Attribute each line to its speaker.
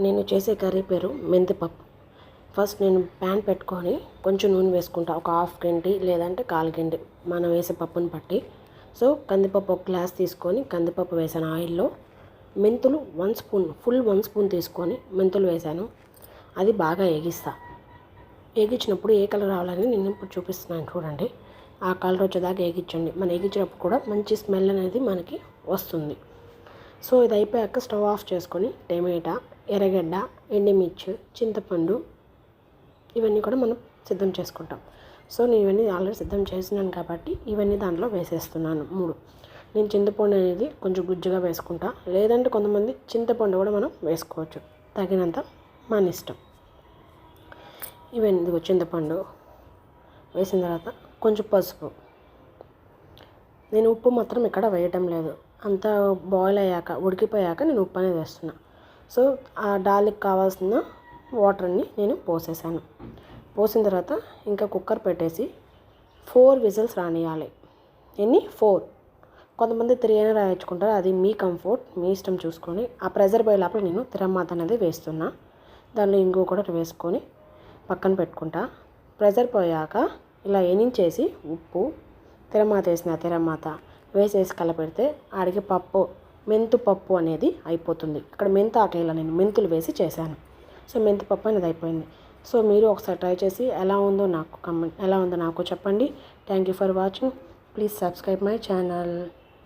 Speaker 1: నేను చేసే కర్రీ పేరు మెంతిపప్పు. ఫస్ట్ నేను ప్యాన్ పెట్టుకొని కొంచెం నూనె వేసుకుంటా. ఒక హాఫ్ గంటి లేదంటే కాల్ గంటి మనం వేసే పప్పుని బట్టి. సో కందిపప్పు ఒక గ్లాస్ తీసుకొని కందిపప్పు వేసాను ఆయిల్లో. మెంతులు 1 స్పూన్, ఫుల్ 1 స్పూన్ తీసుకొని మెంతులు వేసాను. అది బాగా ఏగిస్తా. ఏగించినప్పుడు ఏ కలర్ రావాలని నేను ఇప్పుడు చూపిస్తున్నాను చూడండి. ఆ కలర్ వచ్చేదాకా ఏగించండి. మనం ఏగించినప్పుడు కూడా మంచి స్మెల్ అనేది మనకి వస్తుంది. సో ఇది అయిపోయాక స్టవ్ ఆఫ్ చేసుకొని టమాటా, ఎర్రగడ్డ, ఎండుమిర్చి, చింతపండు ఇవన్నీ కూడా మనం సిద్ధం చేసుకుంటాం. సో నేను ఇవన్నీ ఆల్రెడీ సిద్ధం చేసినాను కాబట్టి ఇవన్నీ దాంట్లో వేసేస్తున్నాను 3. నేను చింతపండు అనేది కొంచెం గుజ్జుగా వేసుకుంటా, లేదంటే కొంతమంది చింతపండు కూడా మనం వేసుకోవచ్చు, తగినంత మన ఇష్టం. ఇవన్నీ చింతపండు వేసిన తర్వాత కొంచెం పసుపు. నేను ఉప్పు మాత్రం ఇక్కడ వేయటం లేదు. అంతా బాయిల్ అయ్యాక ఉడికిపోయాక నేను ఉప్పు అనేది వేస్తున్నా. సో ఆ దాల్కి కావాల్సిన వాటర్ని నేను పోసేసాను. పోసిన తర్వాత ఇంకా కుక్కర్ పెట్టేసి 4 విజిల్స్ రానియాలి. 4. కొంతమంది 3 అయినా రాయించుకుంటారు, అది మీ కంఫర్ట్, మీ ఇష్టం చూసుకొని. ఆ ప్రెజర్ పోయే లోపల నేను తిరమాత అనేది వేస్తున్నా. దానిలో ఇంగువ కూడా వేసుకొని పక్కన పెట్టుకుంటా. ప్రెజర్ పోయాక ఇలా ఎనించేసి ఉప్పు, తిరమాత వేసేసి కలపెడితే ఆడికి మెంతు పప్పు అనేది అయిపోతుంది. ఇక్కడ మెంతి ఆకలిలా నేను మెంతులు వేసి చేశాను. సో మెంతి పప్పు అనేది అయిపోయింది. సో మీరు ఒకసారి ట్రై చేసి ఎలా ఉందో నాకు చెప్పండి. Thank you for watching. Please subscribe my channel.